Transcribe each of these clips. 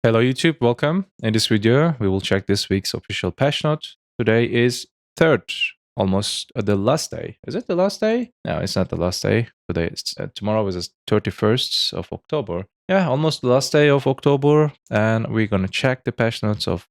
Hello YouTube, welcome. In this video, we will check this week's official patch note. Today is 3rd, almost the last day. Is it the last day? No, it's not the last day. Tomorrow is the 31st of October. Yeah, almost the last day of October, and we're gonna check the patch notes of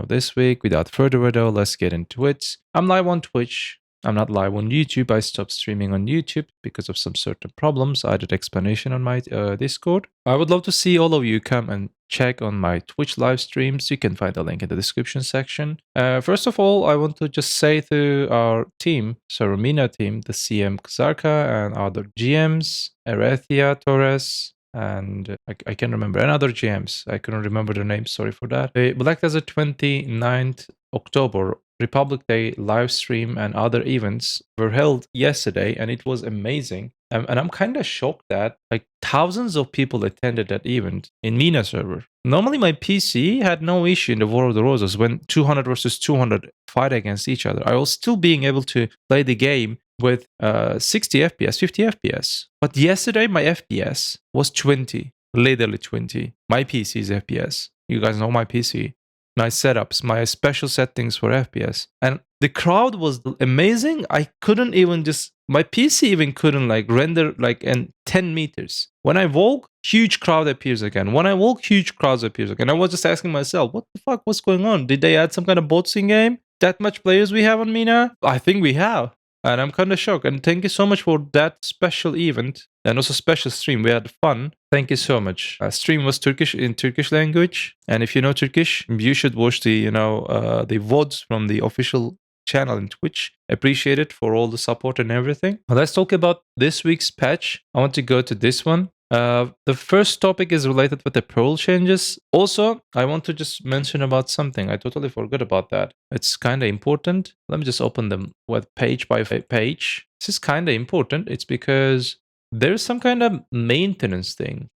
this week. Without further ado, let's get into it. I'm live on Twitch. I'm not live on YouTube. I stopped streaming on YouTube because of some certain problems. I did explanation on my Discord. I would love to see all of you come and check on my Twitch live streams. You can find the link in the description section. First of all, I want to just say to our team, Saromina team, the CM Kazarka and other GMs, Erethia Torres, and I can't remember, and other GMs. I couldn't remember their names, sorry for that. The Black Desert 29th October Republic Day live stream and other events were held yesterday, and it was amazing. And I'm kind of shocked that like thousands of people attended that event in MENA server. Normally my PC had no issue in the War of the Roses when 200 versus 200 fight against each other. I was still being able to play the game with 60 FPS, 50 FPS. But yesterday my FPS was 20, literally 20. My PC's FPS. You guys know my PC. My setups, my special settings for FPS. And the crowd was amazing. I couldn't even my PC even couldn't like render like in 10 meters. When I walk, huge crowd appears again. When I walk, huge crowds appears again. I was just asking myself, what the fuck, what's going on? Did they add some kind of bots in game? That much players we have on MENA? I think we have. And I'm kind of shocked. And thank you so much for that special event and also special stream. We had fun. Thank you so much. Stream was Turkish in Turkish language. And if you know Turkish, you should watch the the VODs from the official channel in Twitch. Appreciate it for all the support and everything. Let's talk about this week's patch. I want to go to this one. The first topic is related with the Pearl changes. Also, I want to just mention about something. I totally forgot about that. It's kind of important. Let me just open them with page by page. This is kind of important. It's because there's some kind of maintenance thing.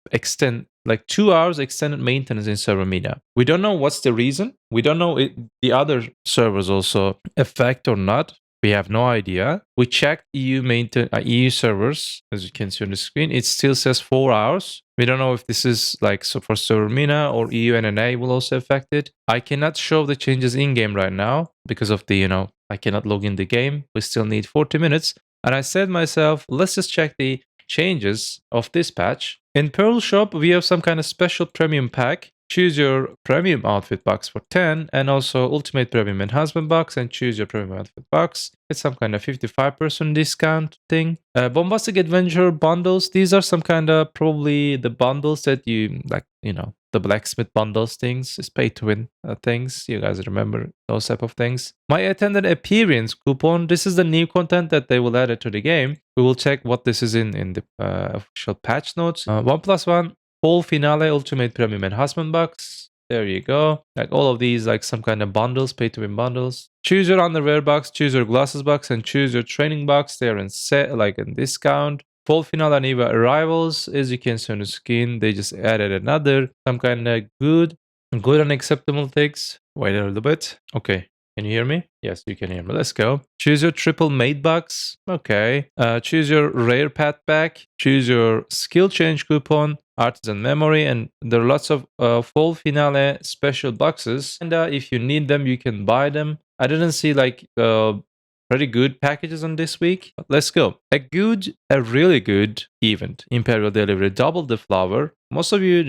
Like 2 hours extended maintenance in server MENA. We don't know what's the reason. We don't know if the other servers also affect or not. We have no idea. We checked EU servers, as you can see on the screen. It still says 4 hours. We don't know if this is like so for server MENA or EU NNA will also affect it. I cannot show the changes in game right now because of the, I cannot log in the game. We still need 40 minutes. And I said myself, let's just check the changes of this patch. In Pearl Shop, we have some kind of special premium pack. Choose your premium outfit box for 10 and also ultimate premium enhancement box and choose your premium outfit box. It's some kind of 55% discount thing. Bombastic Adventure bundles. These are some kind of probably the bundles that you like, the blacksmith bundles things, is pay to win things. You guys remember those type of things. My Attendant appearance coupon. This is the new content that they will add it to the game. We will check what this is in the official patch notes. 1+1 Fall Finale Ultimate Premium Enhancement Box. There you go. Like all of these, like some kind of bundles, pay to win bundles. Choose your underwear box, choose your glasses box, and choose your training box. They're in in discount. Fall Finale and EVA Arrivals. As you can see on the screen, they just added another some kind of good and acceptable things. Wait a little bit. Okay. Can you hear me? Yes, you can hear me. Let's go. Choose your triple Maid box. Okay. Choose your rare pad pack. Choose your skill change coupon, artisan memory, and there are lots of Fall Finale special boxes. And if you need them, you can buy them. I didn't see like pretty good packages on this week. Let's go. A really good event. Imperial Delivery, double the flower. Most of you,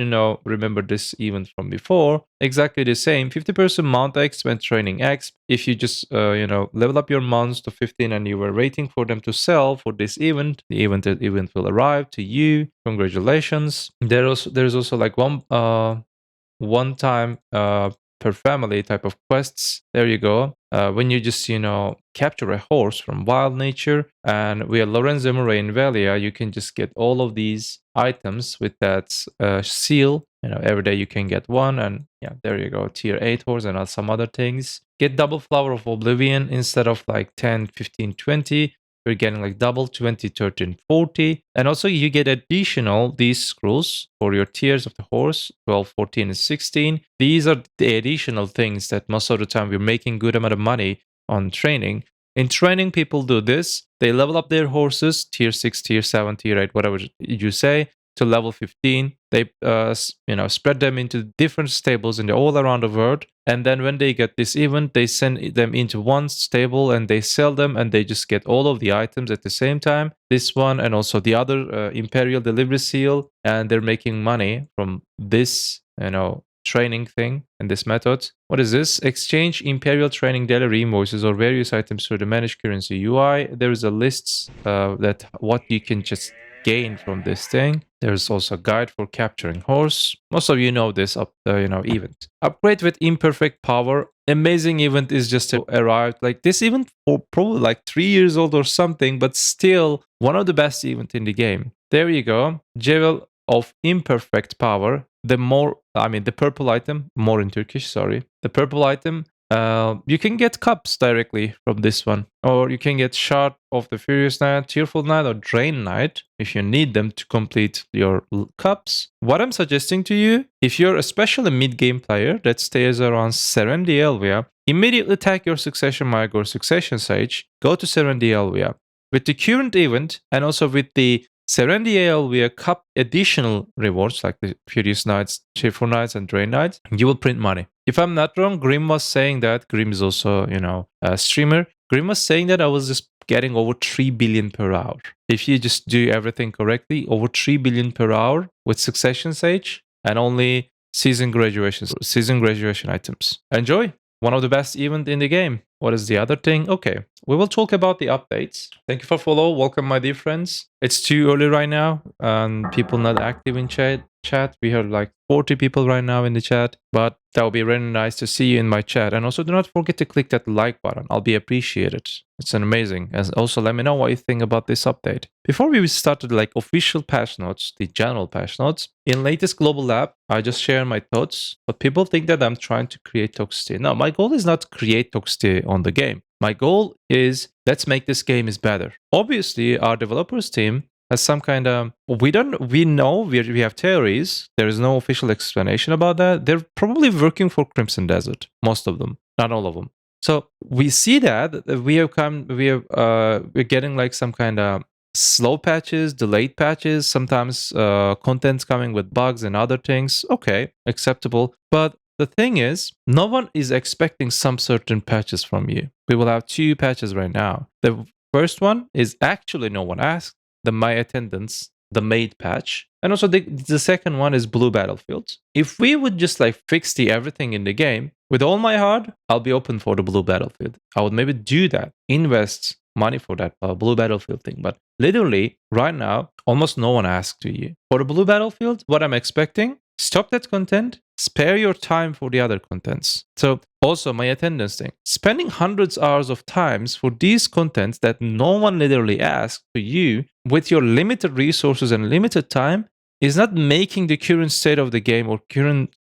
remember this event from before. Exactly the same. 50% mount X when training X. If you just, level up your mounts to 15 and you were waiting for them to sell for this event, the event will arrive to you. Congratulations. There's also like one time per family type of quests. There you go. When you just, capture a horse from wild nature and we are Lorenzo Murray in Valia, you can just get all of these items with that seal. Every day you can get one, and yeah, there you go. Tier 8 horse and some other things. Get double Flower of Oblivion instead of like 10, 15, 20. You're getting like double 20, 13, 40. And also you get additional these scrolls for your tiers of the horse, 12, 14, and 16. These are the additional things that most of the time we're making good amount of money on training. In training, people do this. They level up their horses, tier 6, tier 7, tier 8, whatever you say. to level 15. They spread them into different stables in all around the world. And then when they get this event, they send them into one stable and they sell them, and they just get all of the items at the same time. This one and also the other Imperial Delivery Seal, and they're making money from this, training thing and this method. What is this? Exchange Imperial Training Daily invoices or various items through the Managed Currency UI. There is a list that what you can just gain from this thing. There's also a guide for capturing horse. Most of you know this event. Upgrade with imperfect power. Amazing event is just arrived. Like this event for probably like 3 years old or something, but still one of the best event in the game. There you go. Jewel of imperfect power. The purple item, more in Turkish, sorry. The purple item, you can get cups directly from this one. Or you can get Shard of the Furious Knight, Tearful Knight, or Drain Knight if you need them to complete your cups. What I'm suggesting to you, if you're especially a mid-game player that stays around Serenity Elvia, immediately tag your Succession Mag or Succession Sage, go to Serenity Elvia. With the current event and also with the Serenity Elvia Cup additional rewards like the Furious Knights, Cheerful Knights, and Drain Knights, you will print money. If I'm not wrong, Grim was saying that. Grim is also, a streamer. Grim was saying that I was just getting over 3 billion per hour. If you just do everything correctly, over 3 billion per hour with Succession Sage and only season graduation items. Enjoy! One of the best events in the game. What is the other thing? Okay, we will talk about the updates. Thank you for follow. Welcome, my dear friends. It's too early right now, and people not active in chat. We have like 40 people right now in the chat, but that would be really nice to see you in my chat. And also do not forget to click that like button. I'll be appreciated. It's an amazing. And also let me know what you think about this update. Before we started like official patch notes, the general patch notes, in latest global lab, I just share my thoughts, but people think that I'm trying to create toxicity. No, my goal is not to create toxicity on the game. My goal is let's make this game is better. Obviously, our developers team has some kind of we have theories. There is no official explanation about that. They're probably working for Crimson Desert, most of them, not all of them. So we see that we're getting like some kind of slow patches, delayed patches, sometimes content's coming with bugs and other things. Okay, acceptable. But the thing is, no one is expecting some certain patches from you. We will have 2 patches right now. The first one is actually no one asked. The My Attendants, the Maid patch. And also the second one is Blue Battlefields. If we would just like fix everything in the game, with all my heart, I'll be open for the Blue Battlefield. I would maybe do that, invest money for that Blue Battlefield thing. But literally, right now, almost no one asked to you. For the Blue Battlefield, what I'm expecting, stop that content, spare your time for the other contents. So also my attendance thing, spending hundreds of hours of times for these contents that no one literally asked to you with your limited resources and limited time is not making the current state of the game or current,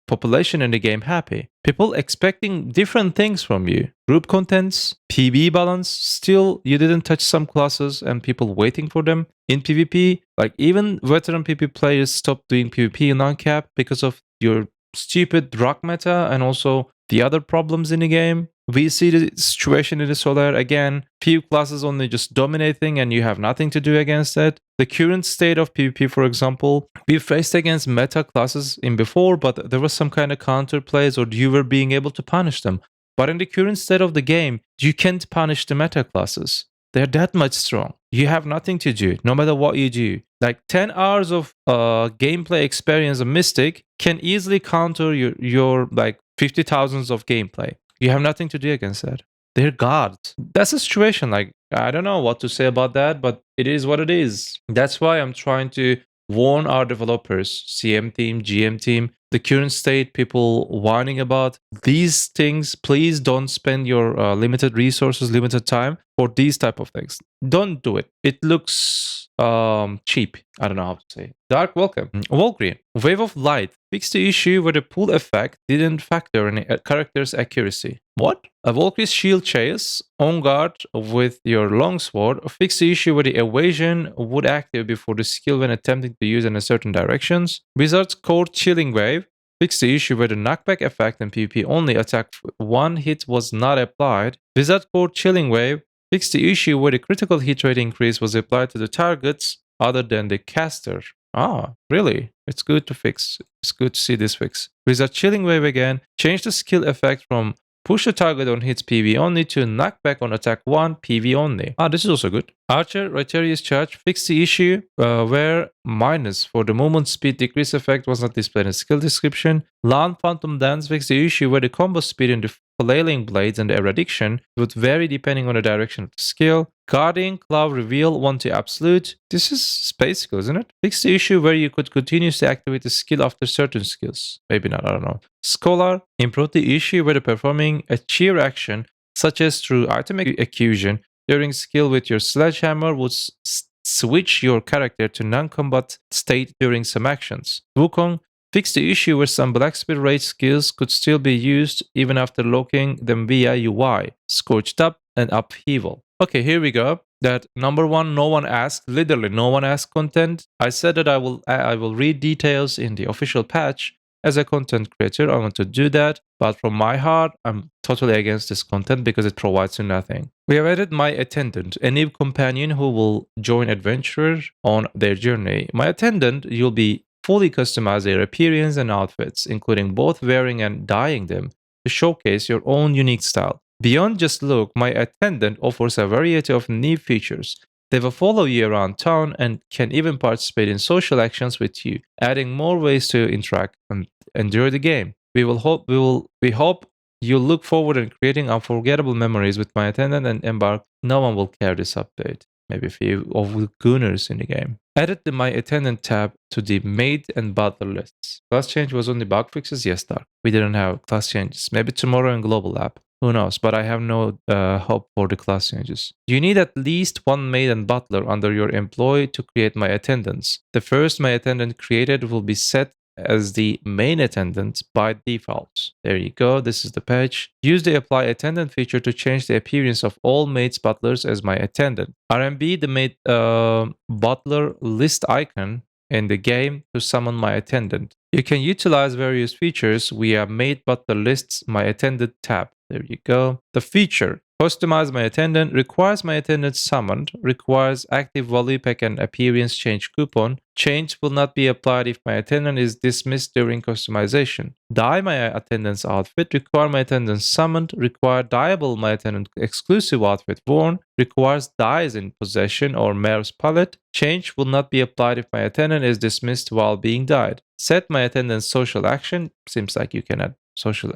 population in the game happy. People expecting different things from you. Group contents, PB balance, still you didn't touch some classes and people waiting for them. In PvP, like even veteran PvP players stopped doing PvP in uncap because of your stupid rock meta and also the other problems in the game. We see the situation in the Solar again, few classes only just dominating and you have nothing to do against it. The current state of PvP, for example, we faced against meta classes in before, but there was some kind of counter plays or you were being able to punish them. But in the current state of the game, you can't punish the meta classes. They're that much strong. You have nothing to do, no matter what you do. Like 10 hours of gameplay experience of Mystic can easily counter your like 50,000s of gameplay. You have nothing to do against that. They're gods. That's a situation. Like, I don't know what to say about that, but it is what it is. That's why I'm trying to warn our developers, CM team, GM team, the current state, people whining about these things. Please don't spend your limited resources, limited time for these type of things. Don't do it. It looks cheap. I don't know how to say it. Dark welcome. Valkyrie, Wave of Light. Fix the issue where the pull effect didn't factor in a character's accuracy. What? A Valkyrie's shield chase, on guard with your longsword. Fix the issue where the evasion would activate before the skill when attempting to use in a certain directions. Wizard's Core Chilling Wave. Fix the issue where the knockback effect and PvP only attack one hit was not applied. Wizard Core Chilling Wave. Fix the issue where the critical hit rate increase was applied to the targets other than the caster. Ah, really? It's good to fix. It's good to see this fix. Wizard Chilling Wave again. Change the skill effect from push a target on hits PV only to knockback on attack 1 PV only. Ah, this is also good. Archer, Righteous Charge. Fix the issue where minus for the movement speed decrease effect was not displayed in skill description. Lan Phantom Dance. Fix the issue where the combo speed in the flailing blades and the eradiction would vary depending on the direction of the skill. Guardian Claw Reveal 1 to Absolute. This is space skill, isn't it? Fix the issue where you could continuously activate the skill after certain skills. Maybe not, I don't know. Scholar. Improve the issue where performing a cheer action, such as through item acquisition, during skill with your sledgehammer would switch your character to non-combat state during some actions. Wukong. Fix the issue where some blacksmith rate skills could still be used even after locking them via UI. Scorched Up and Upheaval. Okay, here we go. That number one, no one asked, literally no one asked content. I said that I will read details in the official patch. As a content creator, I want to do that, but from my heart, I'm totally against this content because it provides you nothing. We have added my attendant, a new companion who will join adventurers on their journey. My attendant, you'll be fully customize their appearance and outfits, including both wearing and dyeing them, to showcase your own unique style. Beyond just look, my attendant offers a variety of new features. They will follow you around town and can even participate in social actions with you, adding more ways to interact and enjoy the game. We hope you look forward to creating unforgettable memories with my attendant and embark. No one will care this update. Maybe a few of the gooners in the game. Added the My Attendant tab to the Maid and Butler lists. Class change was on the bug fixes? Yes, Dark. We didn't have class changes. Maybe tomorrow in Global Lab. Who knows? But I have no hope for the class changes. You need at least one maid and butler under your employee to create My Attendants. The first My Attendant created will be set as the main attendant by default. There you go. This is the patch. Use the apply attendant feature to change the appearance of all maids butlers as my attendant. RMB the maid butler list icon in the game to summon my attendant. You can utilize various features via maid butler lists my attendant tab. There you go. The feature customize my attendant requires my attendant summoned, requires active value pack and appearance change coupon. Change will not be applied if my attendant is dismissed during customization. Dye my attendant's outfit, require my attendant summoned, require dyeable my attendant exclusive outfit worn, requires dyes in possession or mayor's palette. Change will not be applied if my attendant is dismissed while being dyed. Set my attendant's social action, seems like you can add social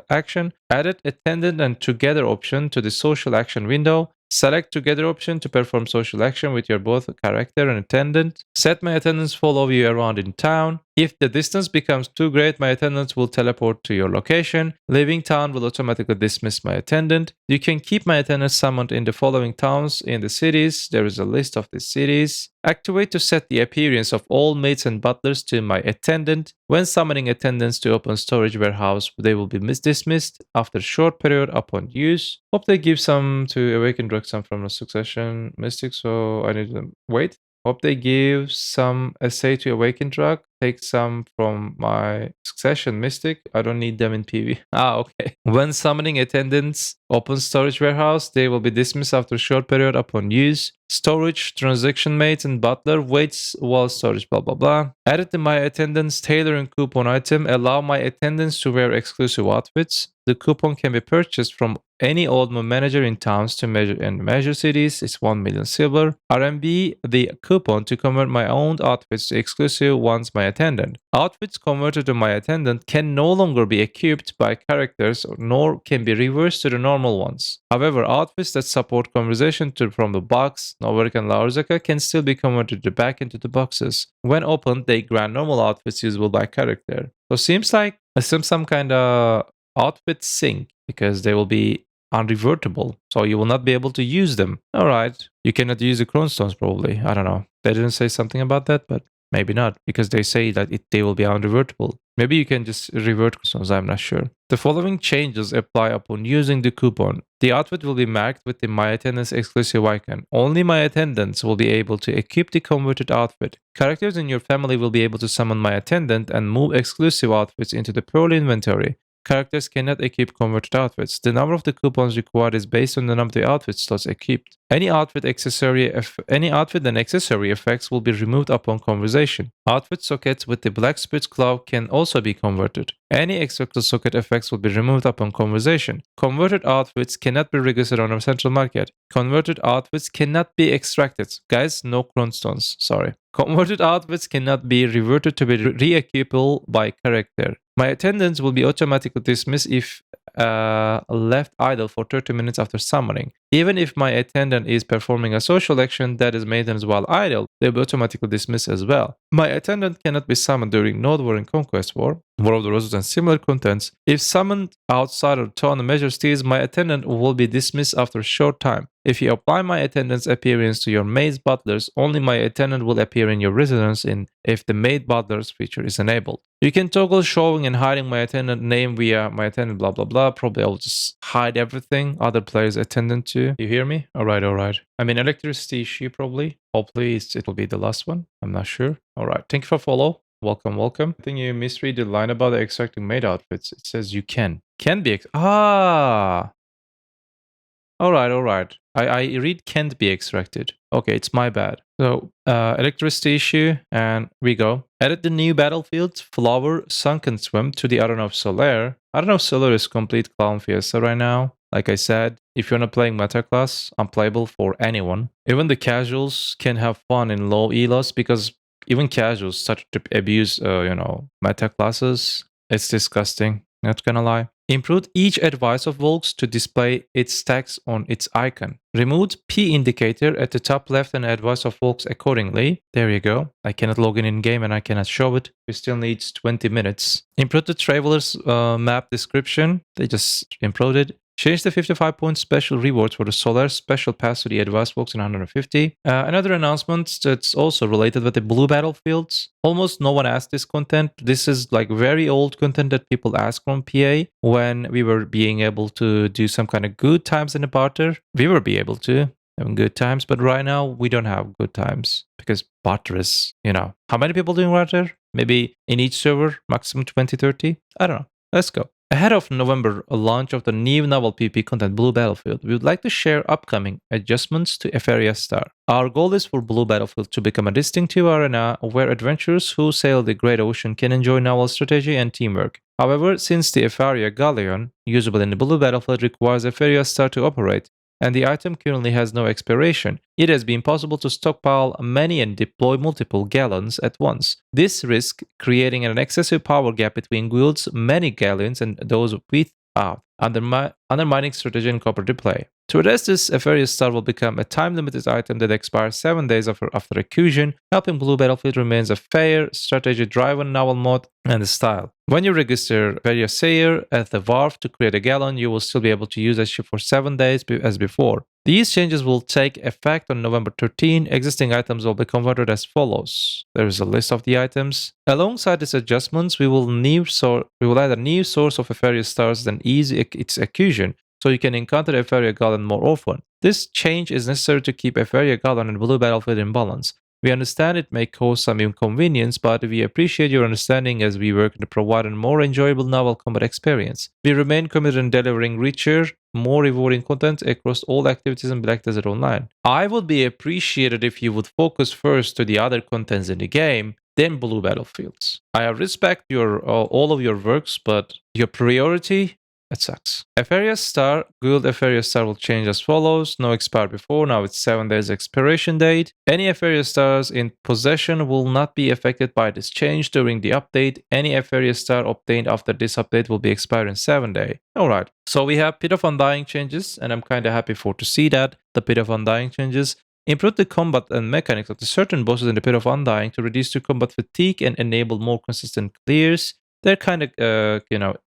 action. Added attendant and together option to the social action window. Select together option to perform social action with your both character and attendant. Set my attendants follow you around in town. If the distance becomes too great, my attendants will teleport to your location. Leaving town will automatically dismiss my attendant. You can keep my attendant summoned in the following towns in the cities. There is a list of the cities. Activate to set the appearance of all maids and butlers to my attendant. When summoning attendants to open storage warehouse, they will be dismissed after a short period upon use. Hope they give some to awaken drug some from a succession mystic, so I need to wait. Hope they give some essay to awaken drug. Take some from my succession mystic. I don't need them in PV. Ah, okay. When summoning attendants, open storage warehouse, they will be dismissed after a short period upon use. Storage, transaction mates, and butler waits while storage, blah, blah, blah. Added to my attendants tailoring coupon item. Allow my attendants to wear exclusive outfits. The coupon can be purchased from any old manager in towns to measure cities. It's 1 million silver. RMB the coupon to convert my own outfits to exclusive ones my attendant. Outfits converted to my attendant can no longer be equipped by characters nor can be reversed to the normal ones. However, outfits that support conversation from the box, Novarik and Laurzaka, can still be converted back into the boxes. When opened, they grant normal outfits usable by character. So seems like some kind of outfit sync because they will be unrevertible, so you will not be able to use them. All right, you cannot use the Chrome Stones probably. I don't know. They didn't say something about that, but maybe not because they say that they will be unrevertible. Maybe you can just revert Chrome Stones. I'm not sure. The following changes apply upon using the coupon. The outfit will be marked with the My Attendants exclusive icon. Only my attendants will be able to equip the converted outfit. Characters in your family will be able to summon my attendant and move exclusive outfits into the Pearl inventory. Characters cannot equip converted outfits. The number of the coupons required is based on the number of the outfit slots equipped. Any outfit and accessory effects will be removed upon conversion. Outfit sockets with the blacksmith's claw can also be converted. Any extra socket effects will be removed upon conversion. Converted outfits cannot be registered on a central market. Converted outfits cannot be extracted. Guys, no stones. Sorry. Converted outfits cannot be reverted to be re-equipable by character. My attendants will be automatically dismissed if left idle for 30 minutes after summoning. Even if my attendant is performing a social action that is maintenance while idle, they'll be automatically dismissed as well. My attendant cannot be summoned during Node War and Conquest War of the Roses and similar contents. If summoned outside of town measure steals, my attendant will be dismissed after a short time. If you apply my attendant's appearance to your maid's butlers, only my attendant will appear in your residence if the maid butlers feature is enabled. You can toggle showing and hiding my attendant name via my attendant blah blah blah. Probably I'll just hide everything other players attendant to. You hear me? Alright. I mean electricity issue probably. Hopefully it will be the last one. I'm not sure. Alright, thank you for follow. Welcome. I think you misread the line about the extracting maid outfits. It says you can. Can be Alright. I read can't be extracted. Okay, it's my bad. So, electricity issue, and we go. Added the new battlefield, Flower, Sunken Swim to the Arena of Solaire. Arena of Solaire is complete Clown Fiesta right now. Like I said, if you're not playing meta class, unplayable for anyone. Even the casuals can have fun in low elos because even casuals start to abuse, meta classes. It's disgusting, not gonna lie. Improved each advice of Volks to display its stacks on its icon. Removed P indicator at the top left and advice of Volks accordingly. There you go. I cannot log in game and I cannot show it. We still need 20 minutes. Improved the Traveler's map description. They just improved it. Change the 55-point special rewards for the Solar Special Pass to the Advanced Box in 150. Another announcement that's also related with the blue battlefields. Almost no one asked this content. This is like very old content that people ask from PA when we were being able to do some kind of good times in the barter. We were be able to having good times, but right now we don't have good times because barter is, how many people doing barter? Maybe in each server, maximum 20, 30? I don't know. Let's go. Ahead of November launch of the new novel PvP content Blue Battlefield, we would like to share upcoming adjustments to Euphoria Star. Our goal is for Blue Battlefield to become a distinctive arena where adventurers who sail the Great Ocean can enjoy novel strategy and teamwork. However, since the Euphoria Galleon, usable in the Blue Battlefield, requires Euphoria Star to operate, and the item currently has no expiration, it has been possible to stockpile many and deploy multiple galleons at once. This risks creating an excessive power gap between guilds, many galleons, and those without, undermining strategy and cooperative play. To address this, Euphoria Star will become a time-limited item that expires 7 days after accusation, helping Blue Battlefield remains a fair, strategy-driven novel mode and style. When you register Euphoria Sayer at the Wharf to create a galleon, you will still be able to use that ship for 7 days as before. These changes will take effect on November 13. Existing items will be converted as follows. There is a list of the items. Alongside these adjustments, we will add a new source of Euphoria Stars and ease its accusation, so you can encounter Euphoria Galleon more often. This change is necessary to keep Euphoria Galleon and Blue Battlefield in balance. We understand it may cause some inconvenience, but we appreciate your understanding as we work to provide a more enjoyable novel combat experience. We remain committed in delivering richer, more rewarding content across all activities in Black Desert Online. I would be appreciated if you would focus first to the other contents in the game, then Blue Battlefields. I respect all of your works, but your priority, it sucks. Euphoria Star, Guild Euphoria Star will change as follows. No expired before, now it's 7 days expiration date. Any Euphoria Stars in possession will not be affected by this change during the update. Any Euphoria Star obtained after this update will be expired in 7 days. Alright, so we have Pit of Undying changes, and I'm kinda happy to see that. The Pit of Undying changes. Improve the combat and mechanics of the certain bosses in the Pit of Undying to reduce the combat fatigue and enable more consistent clears. They're kinda,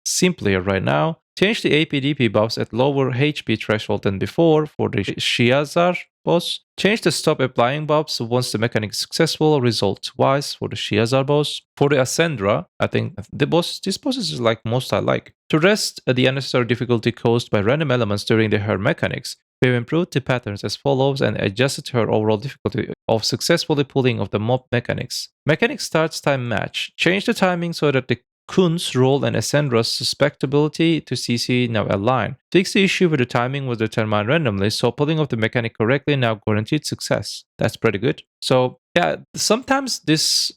simpler right now. Change the APDP buffs at lower HP threshold than before for the Shiazar boss. Change the stop applying buffs once the mechanic is successful, result twice for the Shiazar boss. For the Ascendra, I think this boss is like most I like. To rest the unnecessary difficulty caused by random elements during her mechanics, we've improved the patterns as follows and adjusted her overall difficulty of successfully pulling of the mob mechanics. Mechanic starts time match. Change the timing so that the Kun's role and Ascendra's susceptibility to CC now align. Fix the issue where the timing was determined randomly, so pulling off the mechanic correctly now guaranteed success. That's pretty good. So yeah, sometimes this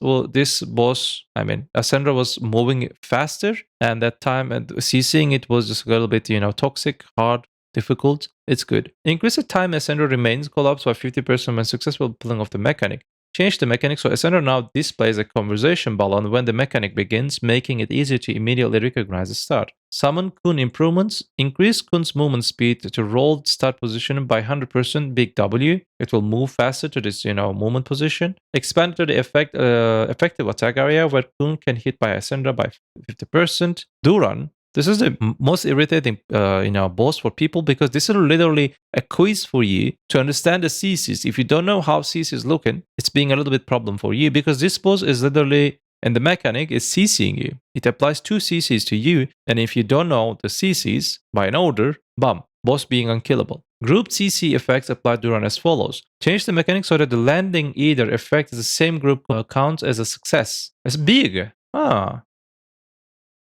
boss, I mean, Ascendra was moving faster, and that time and CCing it was just a little bit, toxic, hard, difficult. It's good. Increase the time Ascendra remains collapsed by 50% when successful pulling off the mechanic. Change the mechanic so Ascender now displays a conversation balloon when the mechanic begins, making it easier to immediately recognize the start. Summon Kun improvements. Increase Kun's movement speed to roll start position by 100% big W. It will move faster to this, movement position. Expand to the effective attack area where Kun can hit by Ascender by 50%. Duran. This is the most irritating, boss for people because this is literally a quiz for you to understand the CCs. If you don't know how CC is looking, it's being a little bit problem for you because this boss is literally, and the mechanic is CCing you. It applies 2 CCs to you, and if you don't know the CCs by an order, bam, boss being unkillable. Group CC effects applied to run as follows. Change the mechanic so that the landing either effect is the same group counts as a success. It's big.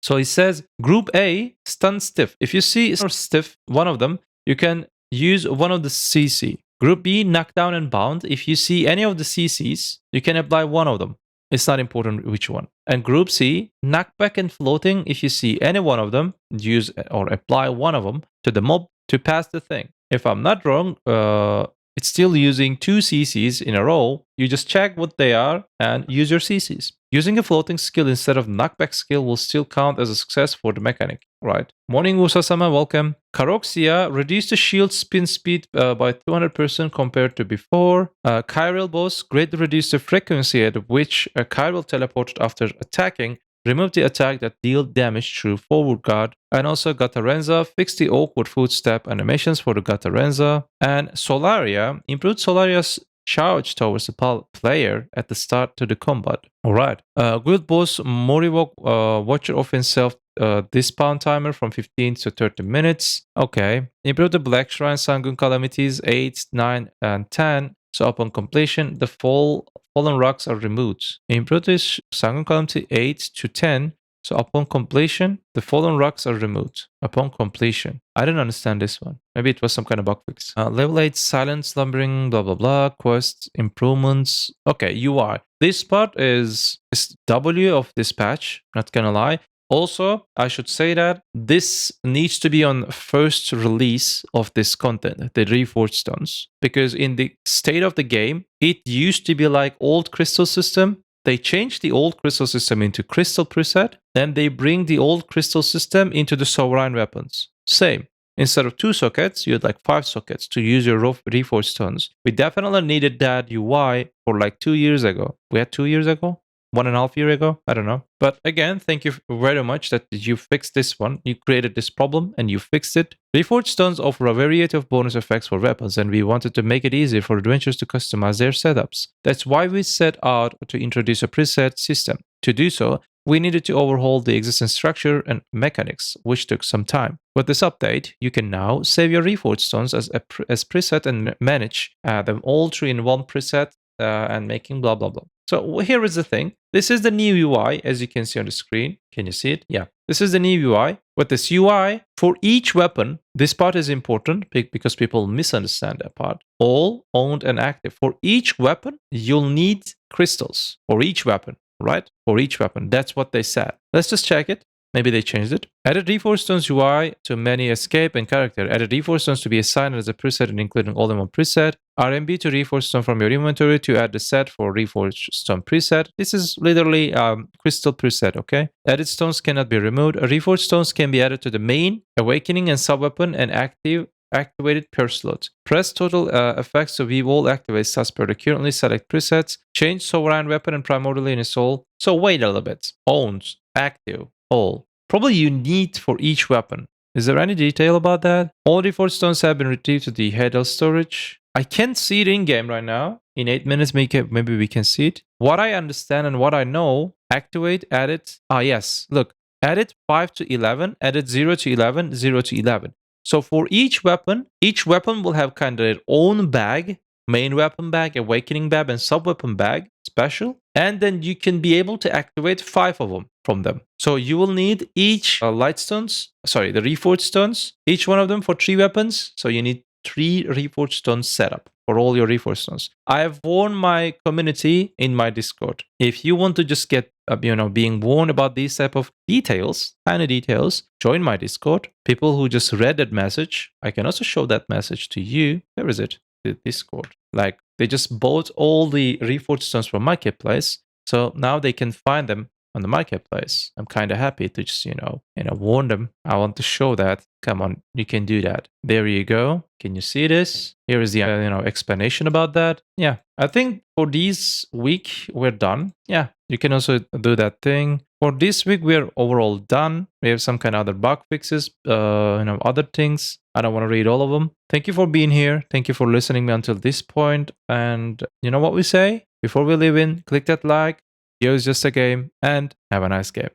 So it says group A, stun stiff. If you see stiff, one of them, you can use one of the CC. Group B, knockdown and bound. If you see any of the CCs, you can apply one of them. It's not important which one. And group C, knockback and floating. If you see any one of them, use or apply one of them to the mob to pass the thing. If I'm not wrong, it's still using 2 CCs in a row. You just check what they are and use your CCs. Using a floating skill instead of knockback skill will still count as a success for the mechanic. Right. Morning, Usasama. Welcome. Karoxia reduced the shield spin speed by 200% compared to before. Chiral boss greatly reduced the frequency at which a Chiral teleported after attacking. Remove the attack that deals damage through forward guard. And also Gatarenza fixed the awkward footstep animations for the Gatarenza. And Solaria improved Solaria's charge towards the player at the start to the combat. Alright. Guild boss Morivok Watcher of himself dispound timer from 15 to 30 minutes. Okay. Improve the Black Shrine Sangun calamities 8, 9, and 10. So upon completion, the fallen rocks are removed. Improve this Sangun calamity 8 to 10. So upon completion, the fallen rocks are removed. Upon completion. I don't understand this one. Maybe it was some kind of bug fix. Level 8, silent slumbering, blah, blah, blah. Quest, improvements. Okay, UI. This part is W of this patch. Not gonna lie. Also, I should say that this needs to be on first release of this content, the Reforge Stones. Because in the state of the game, it used to be like old crystal system. They changed the old crystal system into crystal preset. Then they bring the old crystal system into the sovereign weapons. Same. Instead of 2 sockets, you had like 5 sockets to use your Reforge Stones. We definitely needed that UI for like 2 years ago. We had 2 years ago? 1.5 years ago? I don't know. But again, thank you very much that you fixed this one. You created this problem and you fixed it. Reforged Stones offer a variety of bonus effects for weapons, and we wanted to make it easier for adventurers to customize their setups. That's why we set out to introduce a preset system. To do so, we needed to overhaul the existing structure and mechanics, which took some time. With this update, you can now save your Reforged Stones as preset and manage them all through in one preset and making blah, blah, blah. So here is the thing. This is the new UI, as you can see on the screen. Can you see it? Yeah. This is the new UI. With this UI, for each weapon, this part is important because people misunderstand that part. All owned and active. For each weapon, you'll need crystals. For each weapon, right? For each weapon. That's what they said. Let's just check it. Maybe they changed it. Added Reforge Stones UI to many escape and character. Added Reforge Stones to be assigned as a preset and including all in one preset. RMB to Reforge Stone from your inventory to add the set for Reforge Stone preset. This is literally crystal preset, okay? Added stones cannot be removed. Reforge Stones can be added to the main, awakening, and sub-weapon and activated per slot. Press total effects to view all activates as per the currently select presets. Change sovereign weapon and primordially install. So wait a little bit. Owned, active, all. Probably you need for each weapon. Is there any detail about that? All Reforged Stones have been retrieved to the head storage. I can't see it in game right now. In 8 minutes, maybe we can see it. What I understand and what I know, activate, edit. Yes, look. Edit 5 to 11, edit 0 to 11, 0 to 11. So for each weapon will have kind of their own bag, main weapon bag, awakening bag, and sub-weapon bag, special. And then you can be able to activate 5 of them. from them. So you will need each the Reforge Stones, each one of them for 3 weapons. So you need 3 Reforge Stones setup for all your Reforge Stones. I have warned my community in my Discord. If you want to just get being warned about these type of details, tiny details, join my Discord. People who just read that message, I can also show that message to you. Where is it? The Discord. Like, they just bought all the Reforge Stones from Marketplace, so now they can find them on the Marketplace. I'm kind of happy to just, warn them. I want to show that. Come on, you can do that. There you go. Can you see this? Here is the, explanation about that. Yeah, I think for this week, we're done. Yeah, you can also do that thing. For this week, we're overall done. We have some kind of other bug fixes, other things. I don't want to read all of them. Thank you for being here. Thank you for listening me until this point. And you know what we say? Before we leave in, click that like. Here's just a game, and have a nice game.